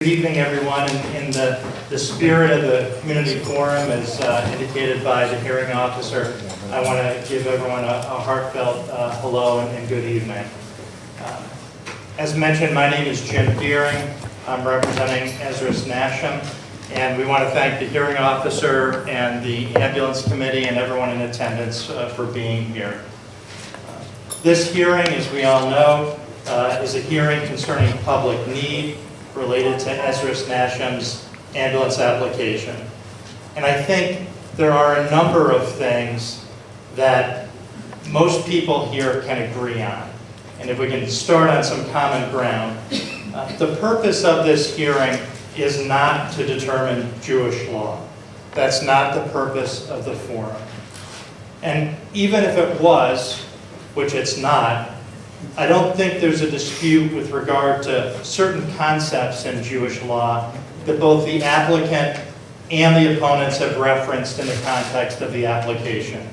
Good evening, everyone. In the spirit of the community forum, as indicated by the hearing officer, I want to give everyone a heartfelt hello and good evening. As mentioned, my name is Jim Deering. I'm representing Ezras Nashim, and we want to thank the hearing officer and the ambulance committee and everyone in attendance for being here. This hearing, as we all know, is a hearing concerning public need related to Ezras Nashim's ambulance application. And I think there are a number of things that most people here can agree on. And if we can start on some common ground, the purpose of this hearing is not to determine Jewish law. That's not the purpose of the forum. And even if it was, which it's not, I don't think there's a dispute with regard to certain concepts in Jewish law that both the applicant and the opponents have referenced in the context of the application.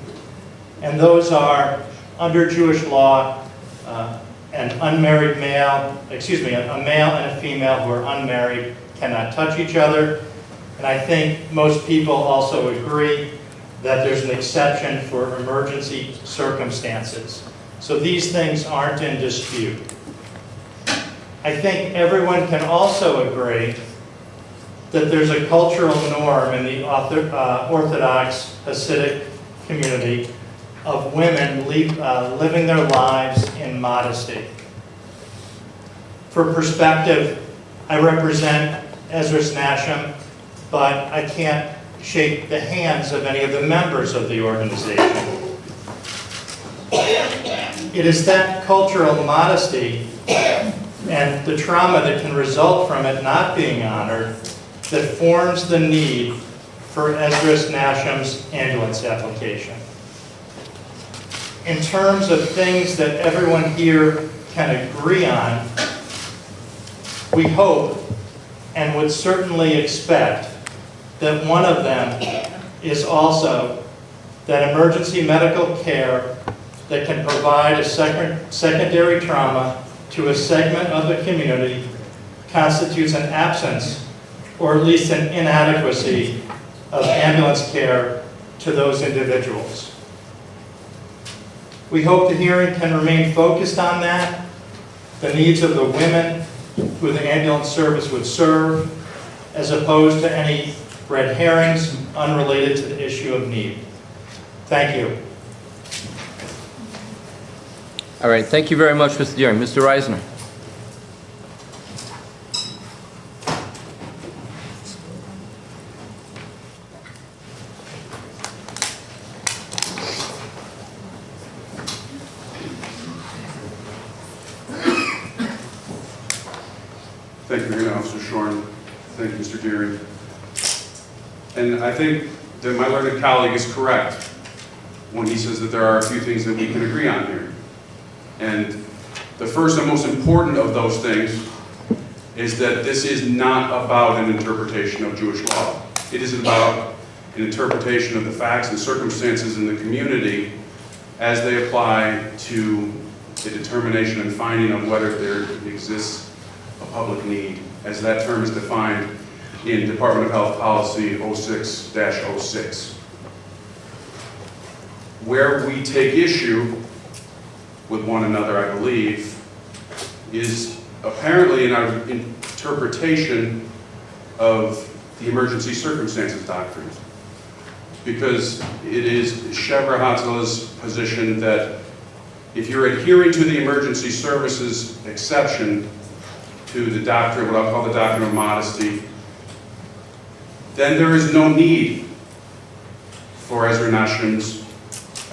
And those are, under Jewish law, a male and a female who are unmarried cannot touch each other. And I think most people also agree that there's an exception for emergency circumstances. So these things aren't in dispute. I think everyone can also agree that there's a cultural norm in the Orthodox Hasidic community of women living their lives in modesty. For perspective, I represent Ezras Nashim, but I can't shake the hands of any of the members of the organization. It is that cultural modesty and the trauma that can result from it not being honored that forms the need for Ezras Nashim's ambulance application. In terms of things that everyone here can agree on, we hope and would certainly expect that one of them is also that emergency medical care that can provide a secondary trauma to a segment of the community constitutes an absence, or at least an inadequacy, of ambulance care to those individuals. We hope the hearing can remain focused on that, the needs of the women who the ambulance service would serve, as opposed to any red herrings unrelated to the issue of need. Thank you. All right, thank you very much, Mr. Deering. Mr. Reisner. Thank you, Hearing Officer Shorn. Thank you, Mr. Deering. And I think that my learned colleague is correct when he says that there are a few things that we can agree on here. And the first and most important of those things is that this is not about an interpretation of Jewish law. It is about an interpretation of the facts and circumstances in the community as they apply to the determination and finding of whether there exists a public need, as that term is defined in Department of Health Policy 06-06. Where we take issue with one another, I believe, is apparently in our interpretation of the emergency circumstances doctrine. Because it is Shevra Hatzela's position that if you're adhering to the emergency services exception to the doctrine, what I'll call the doctrine of modesty, then there is no need for Ezras Nashim's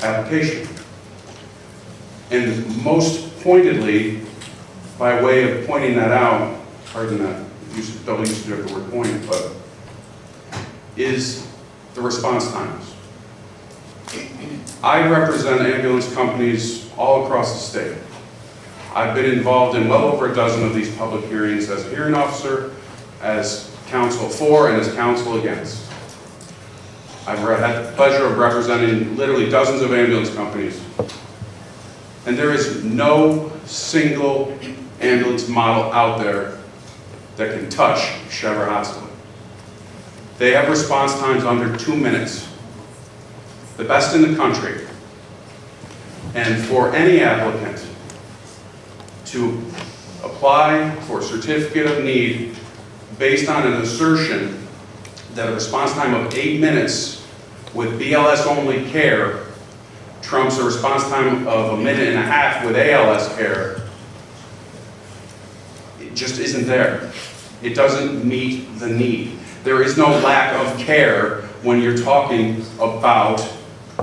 application. And most pointedly, by way of pointing that out, pardon that, double usage of the word point, but is the response times. I represent ambulance companies all across the state. I've been involved in well over a dozen of these public hearings as a hearing officer, as counsel for, and as counsel against. I've had the pleasure of representing literally dozens of ambulance companies. And there is no single ambulance model out there that can touch Chevrolet Hatzel. They have response times under 2 minutes, the best in the country. And for any applicant to apply for a certificate of need based on an assertion that a response time of 8 minutes with BLS only care trumps a response time of 1.5 minutes with ALS care, it just isn't there. It doesn't meet the need. There is no lack of care when you're talking about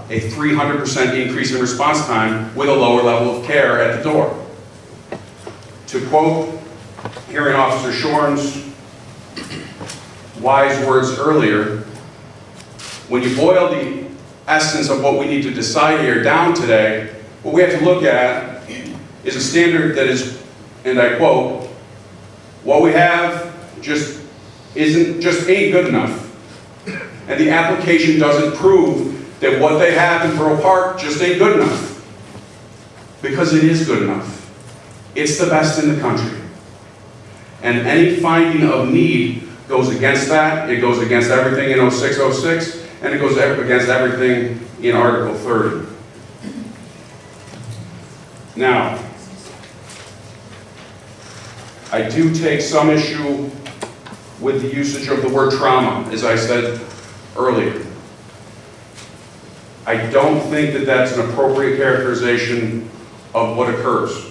a 300% increase in response time with a lower level of care at the door. To quote Hearing Officer Shorn's wise words earlier, when you boil the essence of what we need to decide here down today, what we have to look at is a standard that is, and I quote, what we have just ain't good enough. And the application doesn't prove that what they have in Borough Park just ain't good enough. Because it is good enough. It's the best in the country. And any finding of need goes against that. It goes against everything in 0606, and it goes against everything in Article 30. Now, I do take some issue with the usage of the word trauma, as I said earlier. I don't think that that's an appropriate characterization of what occurs.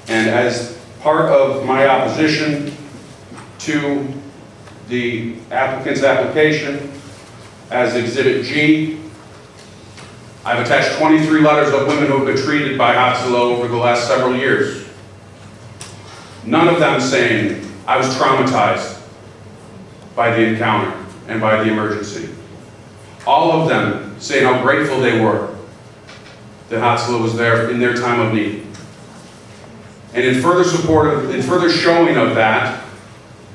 And as part of my opposition to the applicant's application, as Exhibit G, I've attached 23 letters of women who have been treated by Hatzel over the last several years. None of them saying, I was traumatized by the encounter and by the emergency. All of them saying how grateful they were that Hatzel was there in their time of need. And in further showing of that,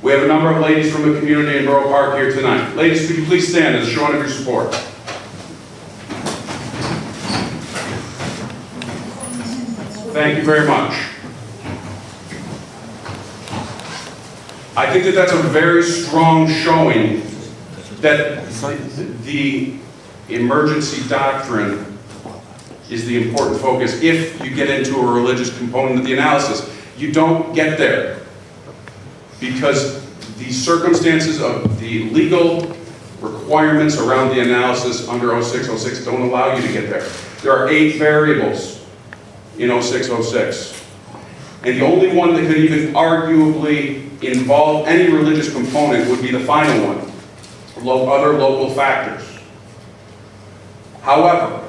we have a number of ladies from the community in Borough Park here tonight. Ladies, could you please stand as a showing of your support? Thank you very much. I think that that's a very strong showing that the emergency doctrine is the important focus if you get into a religious component of the analysis. You don't get there because the circumstances of the legal requirements around the analysis under 0606 don't allow you to get there. There are 8 variables in 0606. And the only one that could even arguably involve any religious component would be the final one, other local factors. However,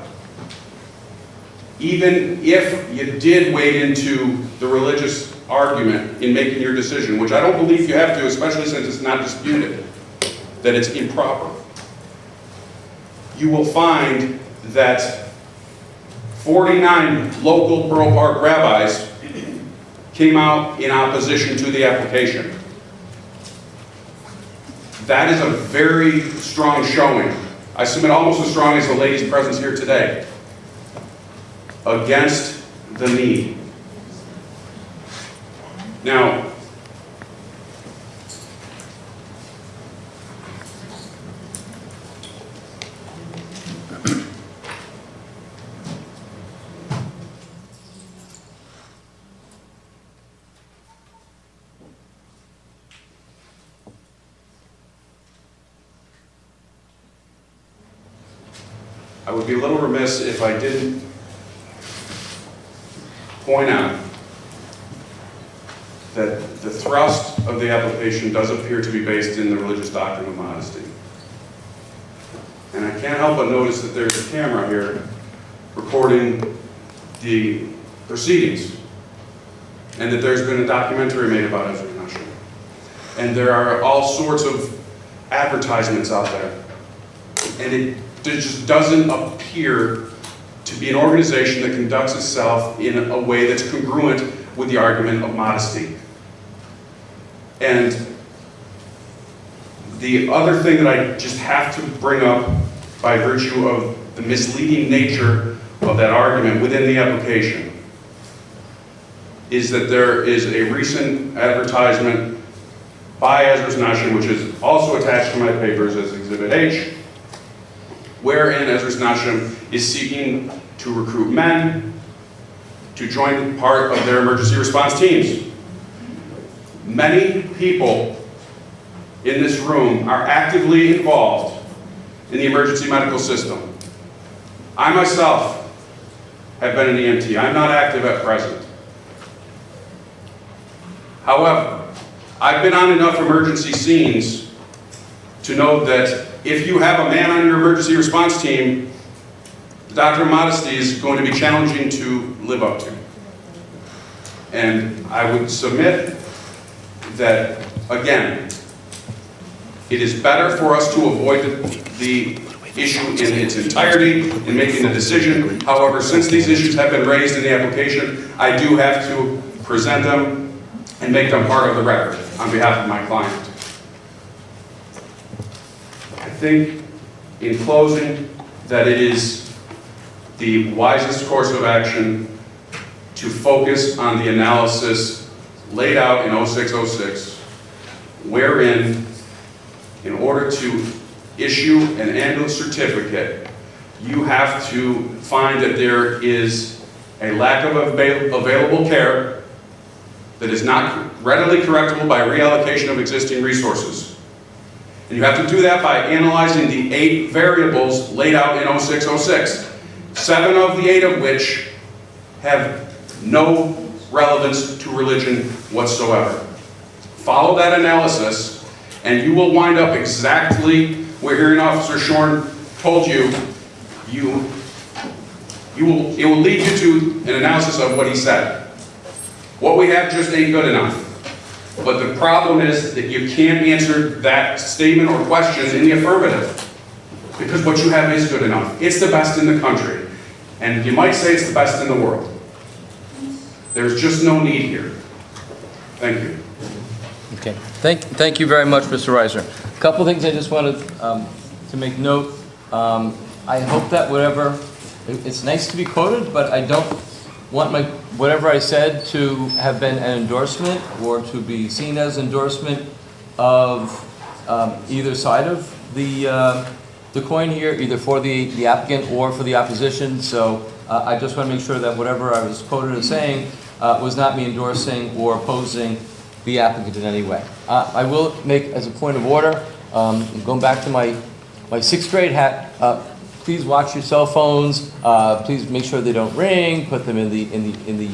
even if you did wade into the religious argument in making your decision, which I don't believe you have to, especially since it's not disputed that it's improper, you will find that 49 local Borough Park rabbis came out in opposition to the application. That is a very strong showing. I submit almost as strong as the lady's presence here today against the need. Now, I would be a little remiss if I didn't point out that the thrust of the application does appear to be based in the religious doctrine of modesty. And I can't help but notice that there's a camera here recording the proceedings, and that there's been a documentary made about Ezras Nashim. And there are all sorts of advertisements out there. And it just doesn't appear to be an organization that conducts itself in a way that's congruent with the argument of modesty. And the other thing that I just have to bring up by virtue of the misleading nature of that argument within the application is that there is a recent advertisement by Ezras Nashim, which is also attached to my papers as Exhibit H, wherein Ezras Nashim is seeking to recruit men to join part of their emergency response teams. Many people in this room are actively involved in the emergency medical system. I myself have been an EMT. I'm not active at present. However, I've been on enough emergency scenes to know that if you have a man on your emergency response team, the doctrine of modesty is going to be challenging to live up to. And I would submit that, again, it is better for us to avoid the issue in its entirety in making a decision. However, since these issues have been raised in the application, I do have to present them and make them part of the record on behalf of my client. I think, in closing, that it is the wisest course of action to focus on the analysis laid out in 0606, wherein, in order to issue an ambulance certificate, you have to find that there is a lack of available care that is not readily correctable by reallocation of existing resources. And you have to do that by analyzing the 8 variables laid out in 0606, 7 of the 8 of which have no relevance to religion whatsoever. Follow that analysis, and you will wind up exactly where Hearing Officer Shorn told you. It will lead you to an analysis of what he said. What we have just ain't good enough. But the problem is that you can't answer that statement or question in the affirmative, because what you have is good enough. It's the best in the country. And you might say it's the best in the world. There's just no need here. Thank you. Okay. Thank you very much, Mr. Reisner. A couple things I just wanted to make note. I hope that it's nice to be quoted, but I don't want whatever I said to have been an endorsement or to be seen as endorsement of either side of the coin here, either for the applicant or for the opposition. So I just want to make sure that whatever I was quoted as saying was not me endorsing or opposing the applicant in any way. I will make, as a point of order, going back to my 6th grade hat, please watch your cell phones. Please make sure they don't ring. Put them in the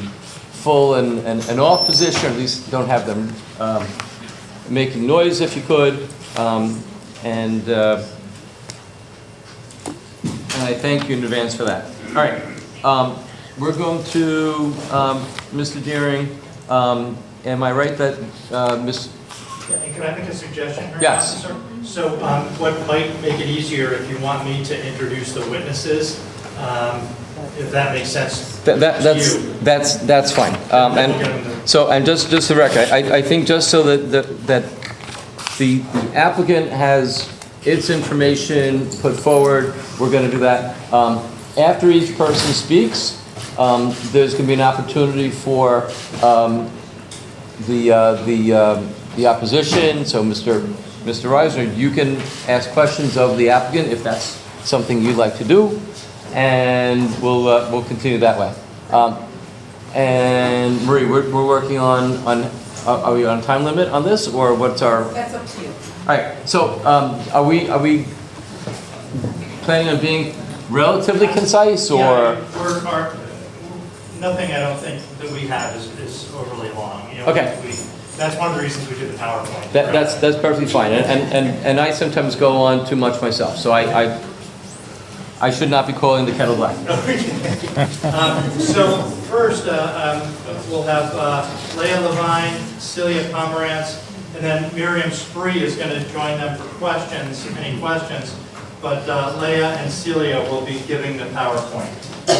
full and off position, or at least don't have them making noise if you could. And I thank you in advance for that. All right, we're going to Mr. Deering. Am I right that Ms. Yeah, and could I make a suggestion, Hearing Yes. Officer? So what might make it easier if you want me to introduce the witnesses, if that makes sense to you. That's fine. And just the record, I think just so that the applicant has its information put forward, we're going to do that. After each person speaks, there's going to be an opportunity for the opposition. So Mr. Reisner, you can ask questions of the applicant if that's something you'd like to do, and we'll continue that way. And Marie, we're working on are we on time limit on this, or what's our? That's up to you. All right. So are we planning on being relatively concise, or? Yeah, nothing I don't think that we have is overly long. You know, Okay. That's one of the reasons we do the PowerPoint. That's perfectly fine, and I sometimes go on too much myself, so I should not be calling the kettle black. So first, we'll have Leah Levine, Celia Pomerantz, and then Miriam Spree is going to join them for questions, any questions. But Leah and Celia will be giving the PowerPoint.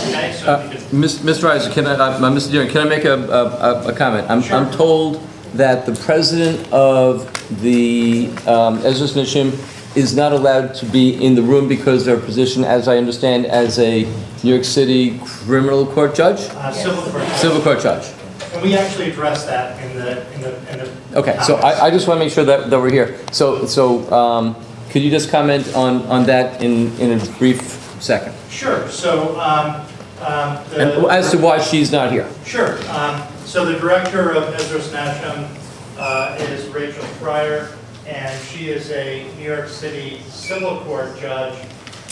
Okay, so you can... Mr. Reiser, Mr. Deering, can I make a comment? Sure. I'm told that the president of the Ezras Nashim is not allowed to be in the room because their position, as I understand, as a New York City criminal court judge? Civil court. Civil court judge. And we actually addressed that in the Okay, so I just want to make sure that we're here. So could you just comment on that in a brief second? Sure. So, And as to why she's not here? Sure. So the director of Ezras Nashim is Rachel Fryer, and she is a New York City civil court judge.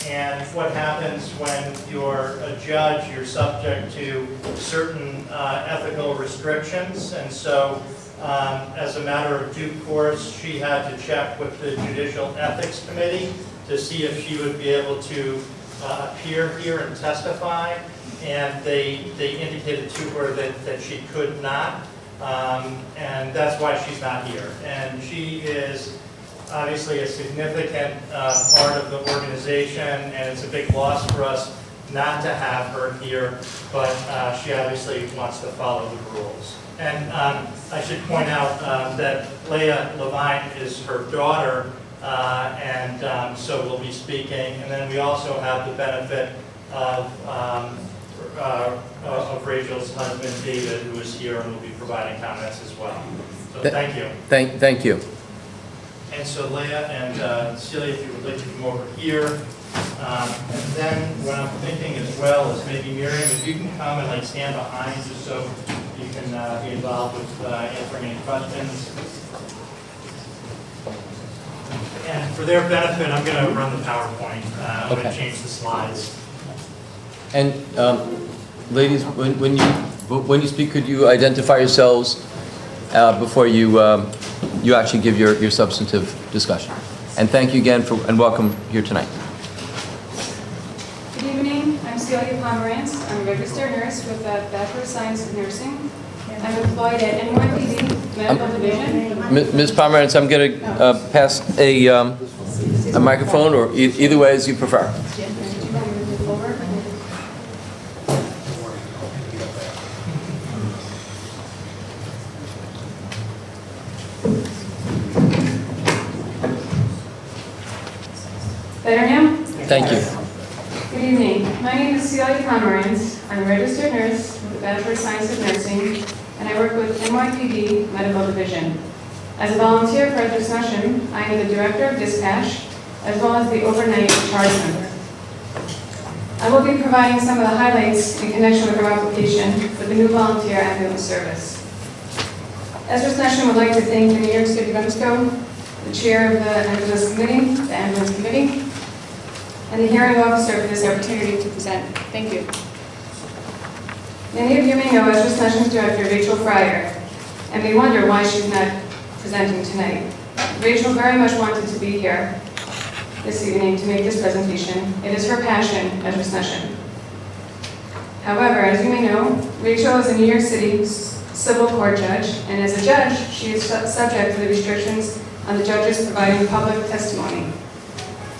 And what happens when you're a judge, you're subject to certain ethical restrictions. And so, as a matter of due course, she had to check with the Judicial Ethics Committee to see if she would be able to appear here and testify. And they indicated to her that she could not. And that's why she's not here. And she is obviously a significant part of the organization, and it's a big loss for us not to have her here, but she obviously wants to follow the rules. And I should point out that Leah Levine is her daughter, and so we'll be speaking. And then we also have the benefit of Rachel's husband, David, who is here and will be providing comments as well. So thank you. Thank you. And so Leah and Celia, if you would like to come over here. And then what I'm thinking as well is maybe Miriam, if you can come and like stand behind just so you can be involved with answering any questions. And for their benefit, I'm going to run the PowerPoint. I'm going to change the slides. And ladies, when you speak, could you identify yourselves before you actually give your substantive discussion? And thank you again and welcome here tonight. Good evening. I'm Celia Pomerantz. I'm a registered nurse with a Bachelor of Science in Nursing. I'm employed at NYC Medical Division. Ms. Pomerantz, I'm going to pass a microphone, or either way as you prefer. Better now? Thank you. Good evening. My name is Celia Pomerantz. I'm a registered nurse with a Bachelor of Science in Nursing, and I work with NYPD Medical Division. As a volunteer for Ezras Nashim, I am the Director of Dispatch, as well as the Overnight Charge Member. I will be providing some of the highlights in connection with our application for the new volunteer ambulance service. Ezras Nashim would like to thank the New York City REMSCO, the chair of the ambulance committee, and the hearing officer for this opportunity to present. Thank you. Many of you may know Ezras Nashim's director, Rachel Fryer, and may wonder why she's not presenting tonight. Rachel very much wanted to be here this evening to make this presentation. It is her passion, Ezras Nashim. However, as you may know, Rachel is a New York City civil court judge, and as a judge, she is subject to the restrictions on the judges providing public testimony.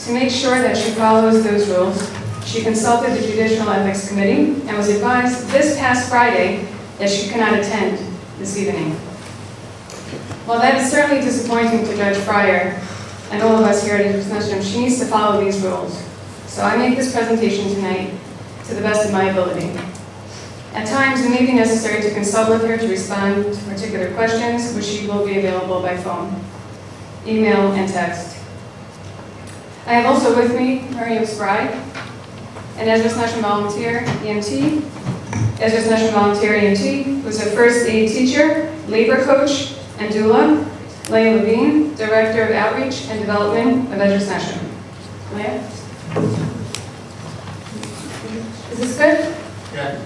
To make sure that she follows those rules, she consulted the Judicial Ethics Committee and was advised this past Friday that she cannot attend this evening. While that is certainly disappointing to Judge Fryer and all of us here at Ezras Nashim, she needs to follow these rules. So I make this presentation tonight to the best of my ability. At times, it may be necessary to consult with her to respond to particular questions, which she will be available by phone, email, and text. I have also with me Miriam Spry, an Ezras Nashim volunteer EMT, Ezras Nashim volunteer EMT, who is a first aid teacher, labor coach, and doula, Leah Levine, Director of Outreach and Development of Ezras Nashim. Leah? Is this good? Yeah.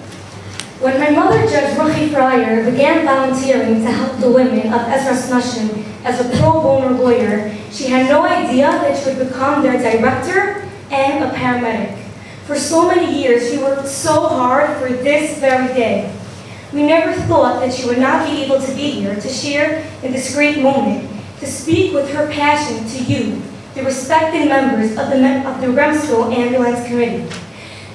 When my mother, Judge Ruchi Fryer, began volunteering to help the women of Ezras Nashim as a pro bono lawyer, she had no idea that she would become their director and a paramedic. For so many years, she worked so hard for this very day. We never thought that she would not be able to be here to share in this great moment, to speak with her passion to you, the respected members of the REMSCO Ambulance Committee.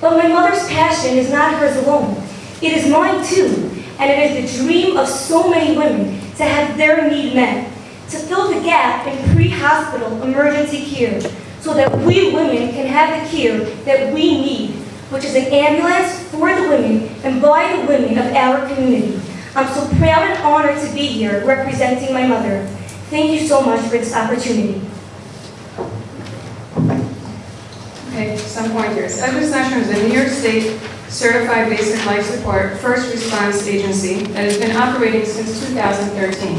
But my mother's passion is not hers alone. It is mine too, and it is the dream of so many women to have their need met, to fill the gap in pre-hospital emergency care, so that we women can have the care that we need, which is an ambulance for the women and by the women of our community. I'm so proud and honored to be here representing my mother. Thank you so much for this opportunity. Okay, some pointers. Ezras Nashim is a New York State Certified Basic Life Support First Response Agency that has been operating since 2013.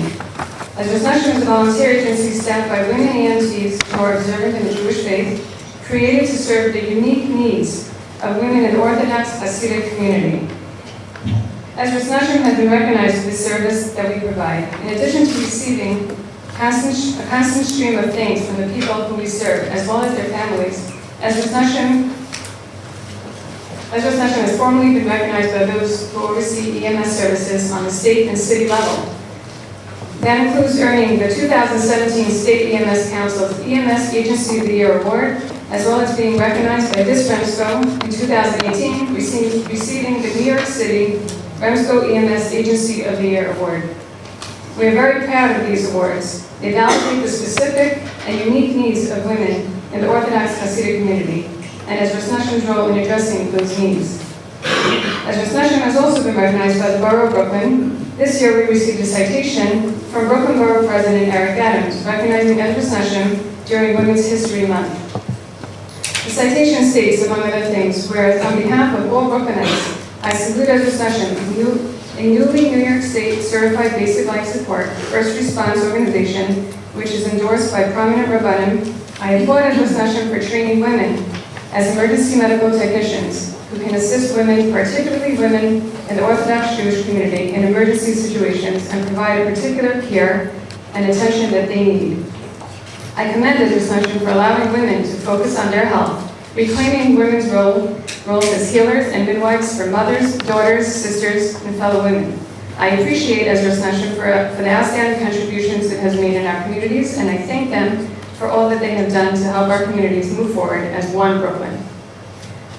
Ezras Nashim is a volunteer agency staffed by women EMTs who are observant in the Jewish faith, created to serve the unique needs of women in the Orthodox Hasidic community. Ezras Nashim has been recognized for the service that we provide. In addition to receiving a constant stream of thanks from the people who we serve, as well as their families, Ezras Nashim has formally been recognized by those who oversee EMS services on the state and city level. That includes earning the 2017 State EMS Council's EMS Agency of the Year Award, as well as being recognized by this REMSCO in 2018, receiving the New York City REMSCO EMS Agency of the Year Award. We are very proud of these awards. They validate the specific and unique needs of women in the Orthodox Hasidic community, and Ezras Nashim's role in addressing those needs. Ezras Nashim has also been recognized by the Borough of Brooklyn. This year we received a citation from Brooklyn Borough President Eric Adams, recognizing Ezras Nashim during Women's History Month. The citation states, among other things, whereas on behalf of all Brooklynites, I salute Ezras Nashim, a newly New York State Certified Basic Life Support First Response Organization, which is endorsed by prominent Rabbanim. I applaud Ezras Nashim for training women as emergency medical technicians who can assist women, particularly women in the Orthodox Jewish community, in emergency situations and provide a particular care and attention that they need. I commend Ezras Nashim for allowing women to focus on their health, reclaiming women's roles as healers and midwives for mothers, daughters, sisters, and fellow women. I appreciate Ezras Nashim for the outstanding contributions it has made in our communities, and I thank them for all that they have done to help our communities move forward as one Brooklyn.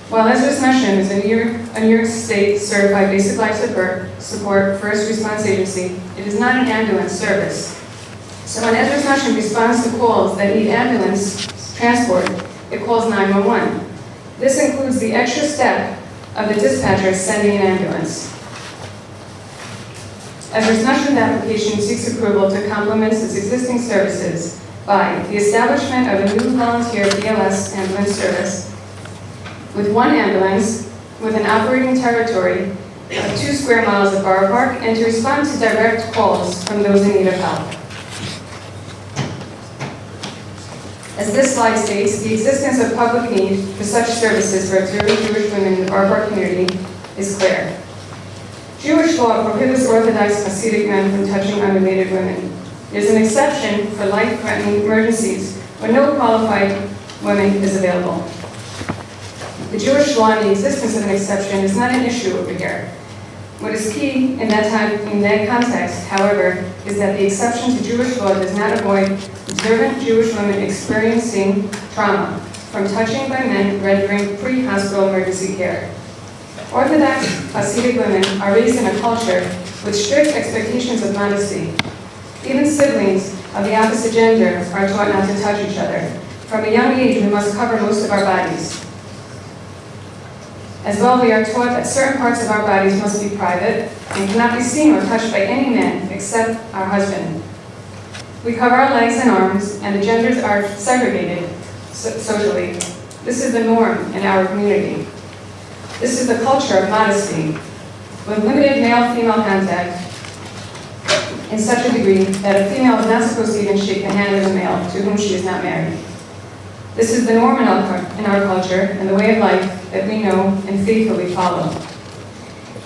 While Ezras Nashim is a New York State Certified Basic Life Support First Response Agency, it is not an ambulance service. So when Ezras Nashim responds to calls that need ambulance transport, it calls 911. This includes the extra step of the dispatcher sending an ambulance. Ezras Nashim's application seeks approval to complement its existing services by the establishment of a new volunteer BLS ambulance service with one ambulance with an operating territory of 2 square miles of Borough Park, and to respond to direct calls from those in need of help. As this slide states, the existence of public need for such services for observant Jewish women in the Borough Park community is clear. Jewish law prohibits Orthodox Hasidic men from touching unrelated women. There's an exception for life-threatening emergencies when no qualified woman is available. The Jewish law and the existence of an exception is not an issue over here. What is key in that context, however, is that the exception to Jewish law does not avoid observant Jewish women experiencing trauma from touching by men rendering pre-hospital emergency care. Orthodox Hasidic women are raised in a culture with strict expectations of modesty. Even siblings of the opposite gender are taught not to touch each other. From a young age, we must cover most of our bodies. As well, we are taught that certain parts of our bodies must be private and cannot be seen or touched by any man except our husband. We cover our legs and arms, and the genders are segregated socially. This is the norm in our community. This is the culture of modesty, with limited male-female contact in such a degree that a female is not supposed to even shake the hand of a male to whom she is not married. This is the norm in our culture and the way of life that we know and faithfully follow.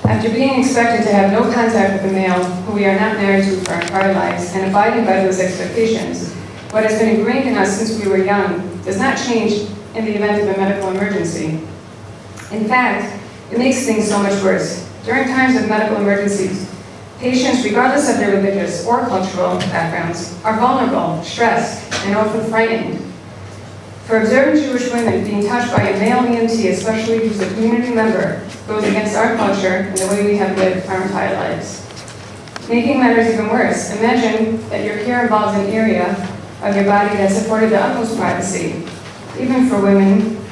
After being expected to have no contact with a male who we are not married to for our entire lives and abiding by those expectations, what has been ingrained in us since we were young does not change in the event of a medical emergency. In fact, it makes things so much worse. During times of medical emergencies, patients, regardless of their religious or cultural backgrounds, are vulnerable, stressed, and often frightened. For observant Jewish women, being touched by a male EMT, especially who's a community member, goes against our culture and the way we have lived our entire lives. Making matters even worse, imagine that your care involves an area of your body that's afforded the utmost privacy, even for women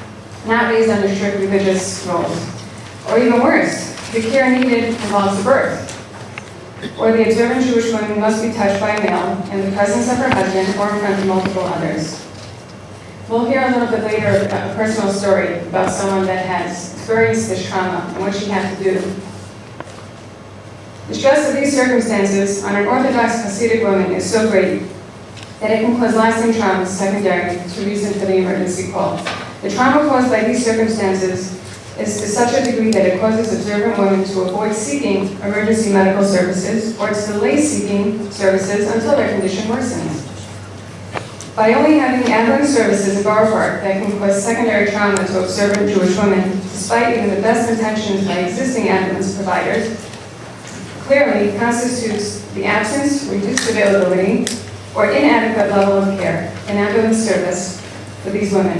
not raised under strict religious roles. Or even worse, the care needed involves a birth. or the observant Jewish woman must be touched by a male in the presence of her husband or in front of multiple others. We'll hear a little bit later a personal story about someone that has experienced this trauma and what she had to do. The stress of these circumstances on an Orthodox Hasidic woman is so great that it can cause lasting trauma secondary to reason for the emergency call. The trauma caused by these circumstances is to such a degree that it causes observant women to avoid seeking emergency medical services or to delay seeking services until their condition worsens. By only having ambulance services in Borough Park that can cause secondary trauma to observant Jewish women, despite even the best intentions by existing ambulance providers, clearly constitutes the absence, reduced availability, or inadequate level of care in ambulance service for these women.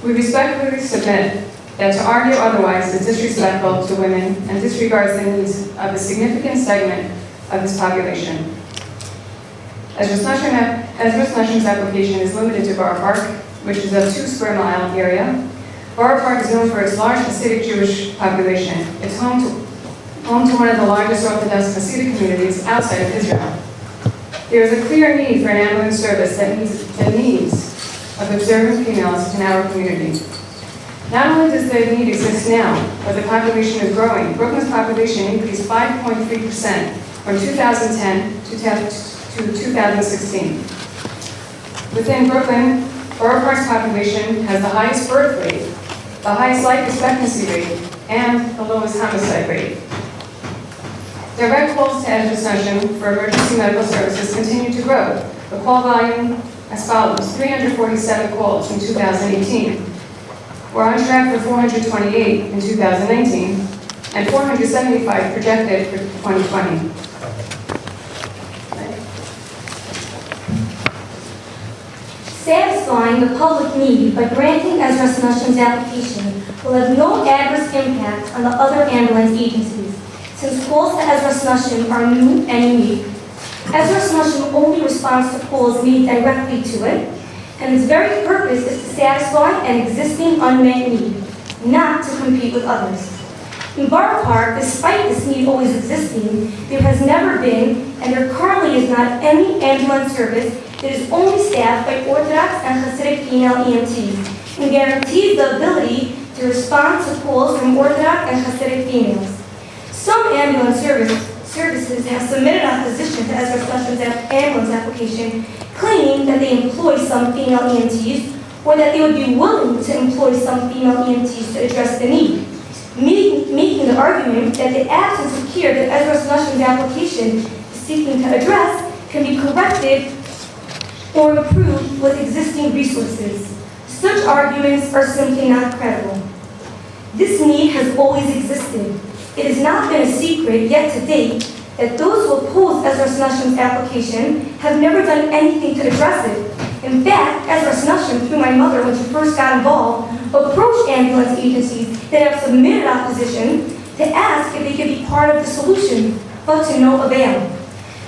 We respectfully submit that to argue otherwise is disrespectful to women and disregards the needs of a significant segment of this population. Ezras Nashim's application is limited to Borough Park, which is a 2 square mile area. Borough Park is known for its large Hasidic Jewish population. It's home to one of the largest Orthodox Hasidic communities outside of Israel. There is a clear need for an ambulance service that meets the needs of observant females in our community. Not only does the need exist now, but the population is growing. Brooklyn's population increased 5.3% from 2010 to 2016. Within Brooklyn, Borough Park's population has the highest birth rate, the highest life expectancy rate, and the lowest homicide rate. Direct calls to Ezras Nashim for emergency medical services continue to grow. The call volume as follows: 347 calls in 2018. We're on track for 428 in 2019, and 475 projected for 2020. Satisfying the public need by granting Ezras Nashim's application will have no adverse impact on the other ambulance agencies, since calls to Ezras Nashim are new and unique. Ezras Nashim only responds to calls made directly to it, and its very purpose is to satisfy an existing unmet need, not to compete with others. In Borough Park, despite this need always existing, there has never been, and there currently is not, any ambulance service that is only staffed by Orthodox and Hasidic female EMTs, and guarantees the ability to respond to calls from Orthodox and Hasidic females. Some ambulance services have submitted opposition to Ezras Nashim's ambulance application, claiming that they employ some female EMTs, or that they would be willing to employ some female EMTs to address the need, making the argument that the absence of care that Ezras Nashim's application is seeking to address can be corrected or improved with existing resources. Such arguments are simply not credible. This need has always existed. It has not been a secret yet to date that those who oppose Ezras Nashim's application have never done anything to address it. In fact, Ezras Nashim, through my mother when she first got involved, approached ambulance agencies that have submitted opposition to ask if they could be part of the solution, but to no avail.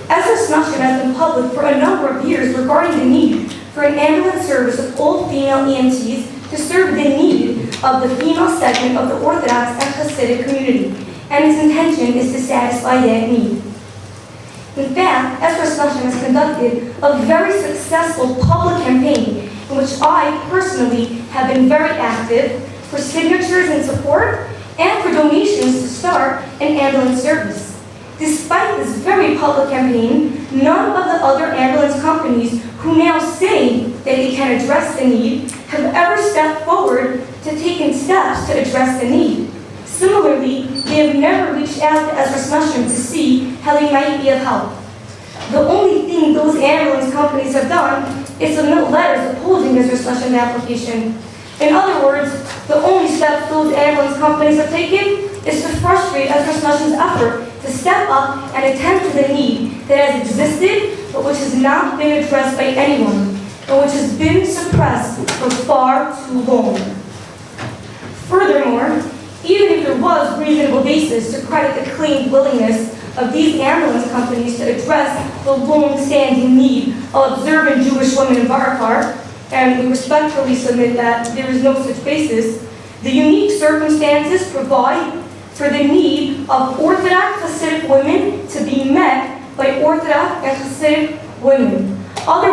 Ezras Nashim has been public for a number of years regarding the need for an ambulance service of all female EMTs to serve the need of the female segment of the Orthodox and Hasidic community, and its intention is to satisfy that need. In fact, Ezras Nashim has conducted a very successful public campaign in which I personally have been very active for signatures and support and for donations to start an ambulance service. Despite this very public campaign, none of the other ambulance companies who now say that they can address the need have ever stepped forward to taking steps to address the need. Similarly, they have never reached out to Ezras Nashim to see how they might be of help. The only thing those ambulance companies have done is submit letters opposing Ezras Nashim's application. In other words, the only steps those ambulance companies have taken is to frustrate Ezras Nashim's effort to step up and attend to the need that has existed, but which has not been addressed by anyone, and which has been suppressed for far too long. Furthermore, even if there was reasonable basis to credit the claimed willingness of these ambulance companies to address the long-standing need of observant Jewish women in Borough Park, and we respectfully submit that there is no such basis, the unique circumstances provide for the need of Orthodox Hasidic women to be met by Orthodox and Hasidic women. Other